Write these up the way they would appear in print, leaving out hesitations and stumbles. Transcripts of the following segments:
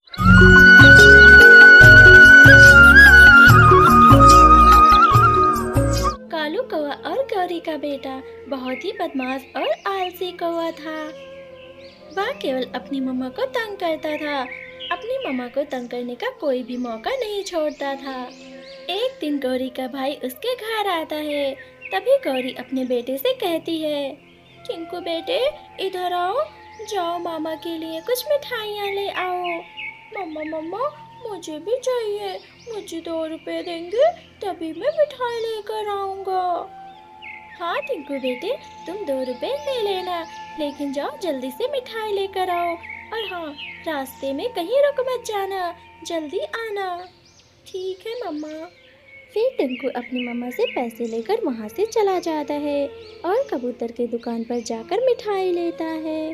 कालू कौवा और गौरी का बेटा बहुत ही बदमाश और आलसी कौवा था। वह केवल अपनी मम्मा को तंग करता था। अपनी मम्मा को तंग करने का कोई भी मौका नहीं छोड़ता था। एक दिन गौरी का भाई उसके घर आता है। तभी गौरी अपने बेटे से कहती है, टिंकू बेटे, इधर आओ, जाओ मामा के लिए कुछ मिठाइयाँ ले आओ। मम्मा मम्मा, मुझे भी चाहिए, मुझे 2 रुपए देंगे तभी मैं मिठाई लेकर आऊँगा। हाँ टिंकू बेटे, तुम 2 रुपए ले लेना, लेकिन जाओ जल्दी से मिठाई लेकर आओ। और हाँ, रास्ते में कहीं रुक मत जाना, जल्दी आना। ठीक है मम्मा। फिर टिंकू अपनी मम्मा से पैसे लेकर वहाँ से चला जाता है और कबूतर की दुकान पर जाकर मिठाई लेता है।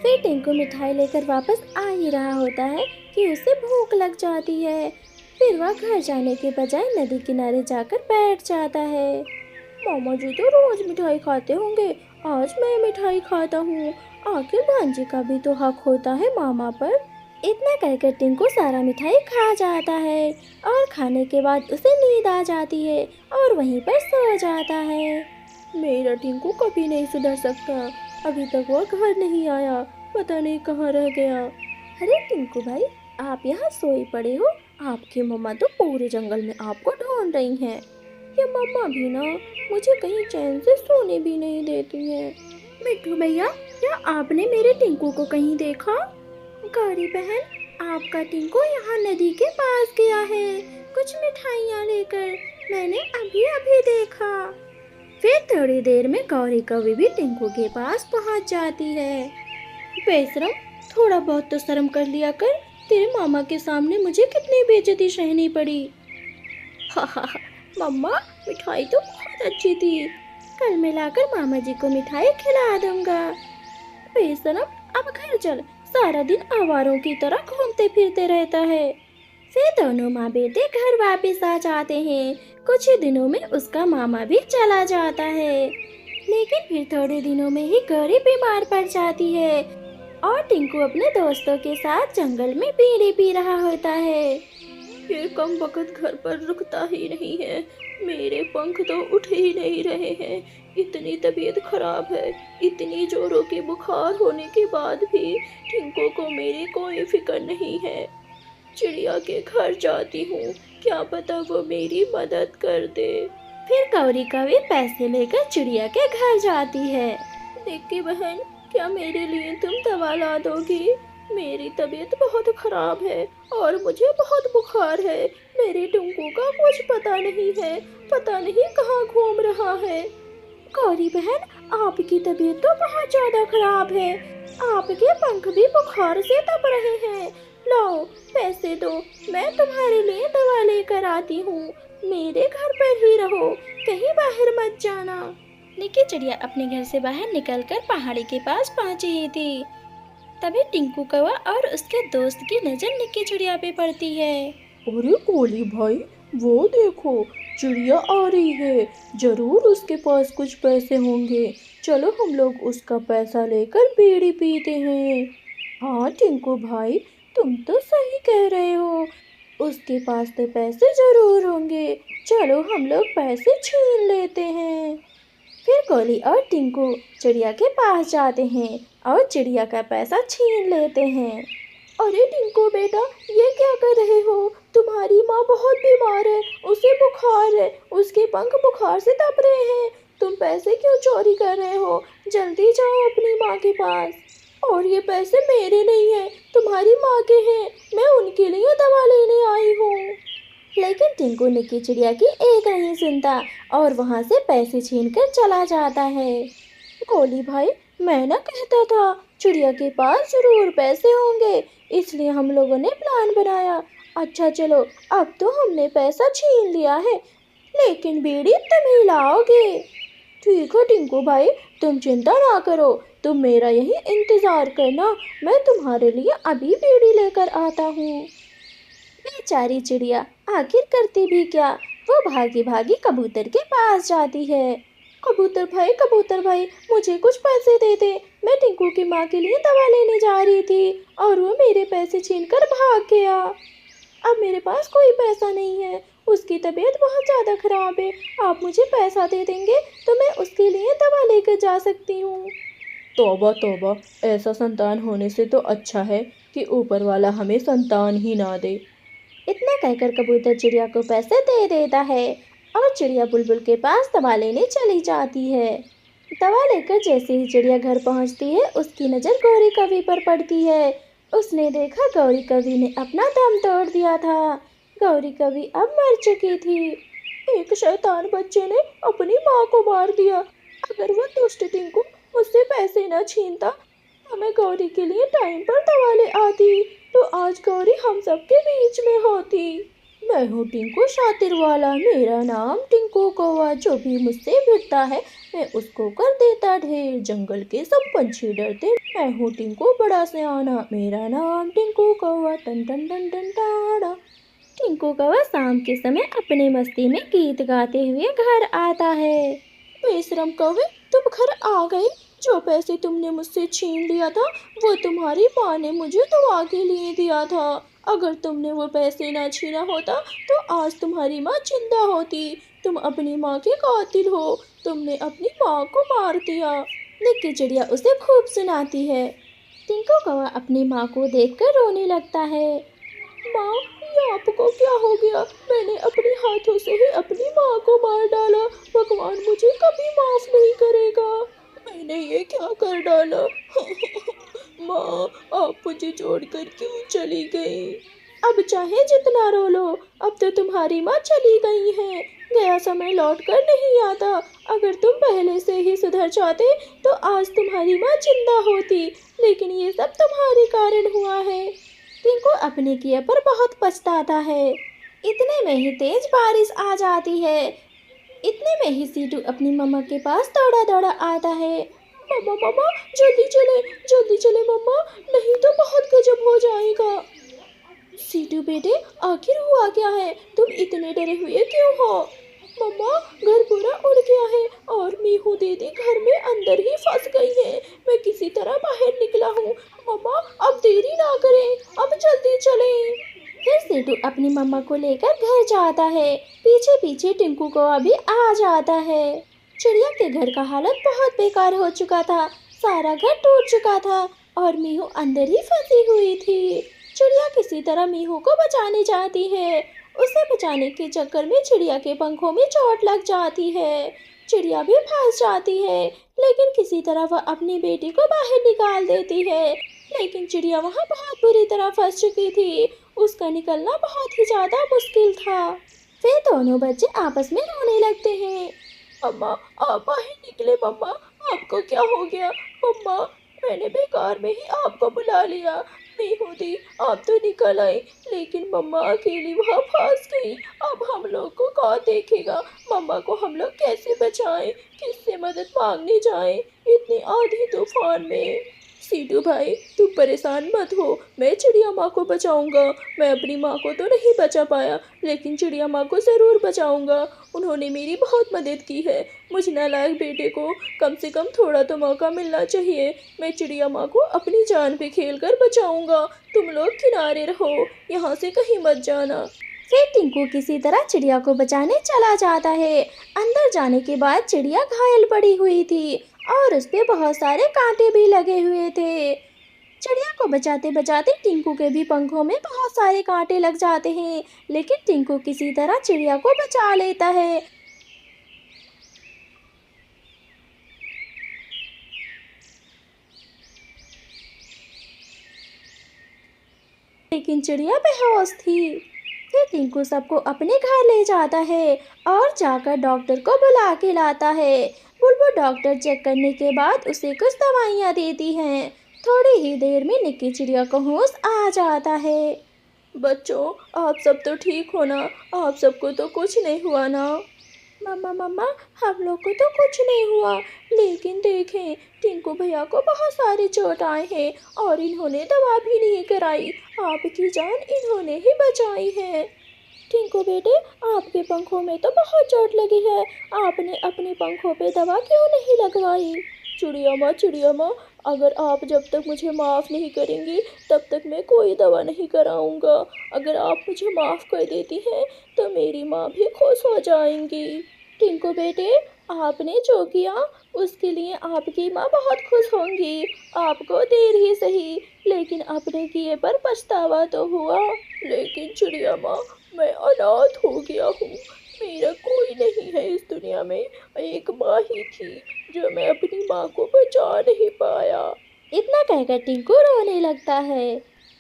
फिर टिंकू मिठाई लेकर वापस आ ही रहा होता है कि उसे भूख लग जाती है। फिर वह घर जाने के बजाय नदी किनारे जाकर बैठ जाता है। मामा जी तो रोज मिठाई खाते होंगे, आज मैं मिठाई खाता हूँ। आखिर भांजे का भी तो हक होता है मामा पर। इतना कहकर टिंकू सारा मिठाई खा जाता है और खाने के बाद उसे नींद आ जाती है और वहीं पर सो जाता है। मेरा टिंकू कभी नहीं सुधर सकता, अभी तक वो घर नहीं आया, पता नहीं कहाँ रह गया। अरे टिंकू भाई, आप यहाँ सोए पड़े हो? आपकी मम्मा तो पूरे जंगल में आपको ढूंढ रही हैं। ये मम्मा भी ना मुझे कहीं चैन से सोने भी नहीं देती हैं। मिट्ठू भैया, क्या आपने मेरे टिंकू को कहीं देखा? गौरी बहन, आपका टिंकू यहाँ नदी के पास गया है कुछ मिठाइयाँ लेकर, मैंने अभी अभी देखा। फिर थोड़ी देर में गौरी कौवी भी टिंकू के पास पहुँच जाती है। बेशरम, थोड़ा बहुत तो शर्म कर लिया कर, तेरे मामा के सामने मुझे कितनी बेइज्जती सहनी पड़ी। हा, मम्मा, मिठाई तो बहुत अच्छी थी, कल मैं लाकर मामा जी को मिठाई खिला दूंगा। बेशरम, अब घर चल, सारा दिन आवारों की तरह घूमते फिरते रहता है। फिर दोनों माँ बेटे घर वापस आ जाते हैं। कुछ ही दिनों में उसका मामा भी चला जाता है। लेकिन फिर थोड़े दिनों में ही गौरी बीमार पड़ जाती है और टिंकू अपने दोस्तों के साथ जंगल में बीड़ी पी रहा होता है। ये कम वक्त घर पर रुकता ही नहीं है, मेरे पंख तो उठ ही नहीं रहे हैं, इतनी तबीयत खराब है। इतनी जोरों की बुखार होने के बाद भी टिंकू को मेरी कोई फिक्र नहीं है। चिड़िया के घर जाती हूँ, क्या पता वो मेरी मदद कर दे। फिर गौरी कौवी पैसे लेकर चिड़िया के घर जाती है। निक्की बहन, क्या मेरे लिए तुम दवा ला दोगी? मेरी तबीयत बहुत खराब है और मुझे बहुत बुखार है। मेरे टिंकू का कुछ पता नहीं है, पता नहीं कहाँ घूम रहा है। गौरी बहन, आपकी तबीयत तो बहुत ज्यादा खराब है, आपके पंख भी बुखार से तप रहे हैं। लो, पैसे दो, मैं तुम्हारे लिए दवा लेकर आती हूँ। मेरे घर पर ही रहो, कहीं बाहर मत जाना। निक्की चिड़िया अपने घर से बाहर निकलकर पहाड़ी के पास पहुँची ही थी। तभी टिंकू कौवा और उसके दोस्त की नजर निक्की चिड़िया पे पड़ती है। अरे कोली भाई, वो देखो, चिड़िया आ रही है, जरूर उसके पास कुछ पैसे होंगे। चलो हम लोग उसका पैसा लेकर बीड़ी पीते हैं। हाँ टिंकू भाई, तुम तो सही कह रहे हो, उसके पास तो पैसे जरूर होंगे। चलो हम लोग पैसे छीन लेते हैं। फिर कोली और टिंकू चिड़िया के पास जाते हैं और चिड़िया का पैसा छीन लेते हैं। अरे टिंकू बेटा, ये क्या कर रहे हो? तुम्हारी माँ बहुत बीमार है, उसे बुखार है, उसके पंख बुखार से तप रहे हैं। तुम पैसे क्यों चोरी कर रहे हो? जल्दी जाओ अपनी माँ के पास। और ये पैसे मेरे नहीं हैं, तुम्हारी माँ के हैं, मैं उनके लिए दवा लेने आई हूँ। लेकिन टिंकू निक्की चिड़िया की एक नहीं सुनता और वहाँ से पैसे छीन कर चला जाता है। कोली भाई, मैं ना कहता था चिड़िया के पास जरूर पैसे होंगे, इसलिए हम लोगों ने प्लान बनाया। अच्छा चलो, अब तो हमने पैसा छीन लिया है, लेकिन बीड़ी तुम ही लाओगे। ठीक है टिंकू भाई, तुम चिंता ना करो, तुम मेरा यही इंतजार करना, मैं तुम्हारे लिए अभी बीड़ी लेकर आता हूँ। बेचारी चिड़िया आखिर करती भी क्या, वो भागी भागी कबूतर के पास जाती है। कबूतर भाई, मुझे कुछ पैसे दे दे। मैं टिंकू की माँ के लिए दवा लेने जा रही थी और वो मेरे पैसे छीनकर भाग गया। अब मेरे पास कोई पैसा नहीं है, उसकी तबीयत बहुत ज़्यादा खराब है। आप मुझे पैसा दे देंगे तो मैं उसके लिए दवा लेकर जा सकती हूँ। तौबा तौबा, ऐसा संतान होने से तो अच्छा है कि ऊपर वाला हमें संतान ही ना दे। इतना कहकर कबूतर चिड़िया को पैसे दे देता है और चिड़िया बुलबुल के पास दवा लेने चली जाती है। दवा लेकर जैसे ही चिड़िया घर पहुंचती है, उसकी नज़र गौरी कवि पर पड़ती है। उसने देखा गौरी कवि ने अपना दम तोड़ दिया था। गौरी कवि अब मर चुकी थी। एक शैतान बच्चे ने अपनी माँ को मार दिया। अगर वो दुष्ट टिंकू मुझसे पैसे न छीनता तो मैं गौरी के लिए टाइम पर दवा ले आती, तो आज गौरी हम सबके बीच में होती। मैं हूँ टिंकू शातिर वाला, मेरा नाम टिंकू कौवा। जो भी मुझसे भिड़ता है मैं उसको कर देता ढेर। जंगल के सब पंछी डरते, मैं हूँ टिंकू बड़ा सियाना, मेरा नाम टिंकू कौवा। टन टन टन टन टाड़ा। टिंकू कौवा शाम के समय अपने मस्ती में गीत गाते हुए घर आता है। बेशरम कौवे, तुम घर आ गए। जो पैसे तुमने मुझसे छीन लिया था वो तुम्हारी माँ ने मुझे दवा के लिए दिया था। अगर तुमने वो पैसे ना छीना होता तो आज तुम्हारी माँ जिंदा होती। तुम अपनी माँ के कातिल हो, तुमने अपनी माँ को मार दिया। निक्की चिड़िया उसे खूब सुनाती है। टिंकू कौवा अपनी माँ को देखकर रोने लगता है। माँ, ये आपको क्या हो गया? मैंने अपने हाथों से ही अपनी माँ को मार डाला। भगवान मुझे कभी माफ नहीं करेगा। मैंने ये क्या कर डाला? माँ, आप मुझे छोड़कर क्यों चली गई? अब चाहे जितना रो लो, अब तो तुम्हारी माँ चली गई है। गया समय लौट कर नहीं आता। अगर तुम पहले से ही सुधर जाते तो आज तुम्हारी माँ जिंदा होती, लेकिन ये सब तुम्हारे कारण हुआ है। टिंकू अपने किए पर बहुत पछताता है। इतने में ही तेज बारिश आ जाती है। इतने में ही सीटू अपनी मम्मा के पास दौड़ा दौड़ा आता है। मम्मा मम्मा, जल्दी चले मम्मा, नहीं तो बहुत गजब हो जाएगा। सीटू बेटे, आखिर हुआ क्या है? तुम इतने डरे हुए क्यों हो? मम्मा, घर पूरा उड़ गया है और मीहू दीदी घर में अंदर ही फंस गई है। मैं किसी तरह बाहर निकला हूँ। मम्मा, अब देरी ना करें, अब जल्दी चलें। फिर सीटू अपनी मम्मा को लेकर घर जाता है। पीछे पीछे टिंकू को अभी आ जाता है। चिड़िया के घर का हालत बहुत बेकार हो चुका था। सारा घर टूट चुका था और मीहू अंदर ही फंसी हुई थी। चिड़िया किसी तरह मीहू को बचाने जाती है। उसे बचाने के चक्कर में चिड़िया के पंखों में चोट लग जाती है। चिड़िया भी फंस जाती है, लेकिन किसी तरह वह अपनी बेटी को बाहर निकाल देती है। लेकिन चिड़िया वहाँ बहुत बुरी तरह फंस चुकी थी। उसका निकलना बहुत ही ज़्यादा मुश्किल था। फिर दोनों बच्चे आपस में रोने लगते हैं। मम्मा, आप बाहर निकले। मम्मा, आपको क्या हो गया? मम्मा, मैंने बेकार में ही आपको बुला लिया। बेहूदी, आप तो निकल आए, लेकिन मम्मा अकेली वहाँ फंस गई। अब हम लोग को कौन देखेगा? मम्मा को हम लोग कैसे बचाएं? किससे मदद मांगने जाएं इतनी आंधी तूफान में? सीटू भाई, तुम परेशान मत हो, मैं चिड़िया माँ को बचाऊंगा। मैं अपनी माँ को तो नहीं बचा पाया, लेकिन चिड़िया माँ को ज़रूर बचाऊंगा। उन्होंने मेरी बहुत मदद की है। मुझ नालायक बेटे को कम से कम थोड़ा तो मौका मिलना चाहिए। मैं चिड़िया माँ को अपनी जान पे खेल कर बचाऊंगा। तुम लोग किनारे रहो, यहाँ से कहीं मत जाना। फिर टिंकू किसी तरह चिड़िया को बचाने चला जाता है। अंदर जाने के बाद चिड़िया घायल पड़ी हुई थी और उस पे बहुत सारे कांटे भी लगे हुए थे। चिड़िया को बचाते बचाते टिंकू के भी पंखों में बहुत सारे कांटे लग जाते हैं, लेकिन टिंकू किसी तरह चिड़िया को बचा लेता है। लेकिन चिड़िया बेहोश थी। फिर टिंकू सबको अपने घर ले जाता है और जाकर डॉक्टर को बुला के लाता है। बुलबुल डॉक्टर चेक करने के बाद उसे कुछ दवाइयाँ देती हैं। थोड़ी ही देर में निक्की चिड़िया को होश आ जाता है। बच्चों, आप सब तो ठीक हो ना? आप सबको तो कुछ नहीं हुआ ना? मम्मा मम्मा, हम लोग को तो कुछ नहीं हुआ, लेकिन देखें, टिंकू भैया को बहुत सारे चोट आए हैं और इन्होंने दवा भी नहीं कराई। आपकी जान इन्होंने ही बचाई है। टिंकू बेटे, आपके पंखों में तो बहुत चोट लगी है। आपने अपने पंखों पे दवा क्यों नहीं लगवाई? चिड़िया माँ, अगर आप जब तक मुझे माफ़ नहीं करेंगी तब तक मैं कोई दवा नहीं कराऊंगा। अगर आप मुझे माफ़ कर देती हैं तो मेरी माँ भी खुश हो जाएंगी। टिंकू बेटे, आपने जो किया उसके लिए आपकी माँ बहुत खुश होंगी। आपको देर ही सही, लेकिन अपने किए पर पछतावा तो हुआ। लेकिन चिड़िया माँ, मैं अनाथ हो गया हूँ। मेरा कोई नहीं है इस दुनिया में। एक माँ ही थी जो मैं अपनी माँ को बचा नहीं पाया। इतना कहकर टिंकू रोने लगता है।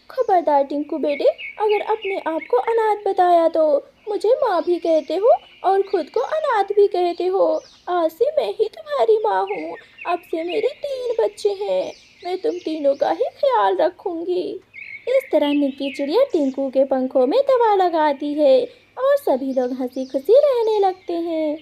खबरदार टिंकू बेटे, अगर अपने आप को अनाथ बताया तो मुझे माँ भी कहते हो और खुद को अनाथ भी कहते हो। आज से मैं ही तुम्हारी माँ हूँ। अब से मेरे 3 बच्चे हैं। मैं तुम तीनों का ही ख्याल रखूंगी। इस तरह निक्की चिड़िया टिंकू के पंखों में दवा लगाती है और सभी लोग हंसी खुशी रहने लगते हैं।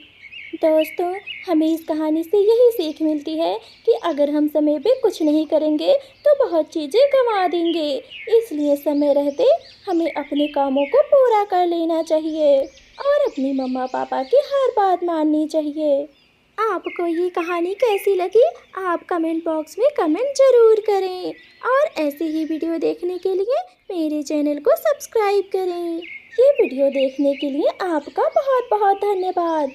दोस्तों, हमें इस कहानी से यही सीख मिलती है कि अगर हम समय पे कुछ नहीं करेंगे तो बहुत चीज़ें गंवा देंगे। इसलिए समय रहते हमें अपने कामों को पूरा कर लेना चाहिए और अपनी मम्मा पापा की हर बात माननी चाहिए। आपको ये कहानी कैसी लगी? आप कमेंट बॉक्स में कमेंट ज़रूर करें और ऐसे ही वीडियो देखने के लिए मेरे चैनल को सब्सक्राइब करें। ये वीडियो देखने के लिए आपका बहुत बहुत धन्यवाद।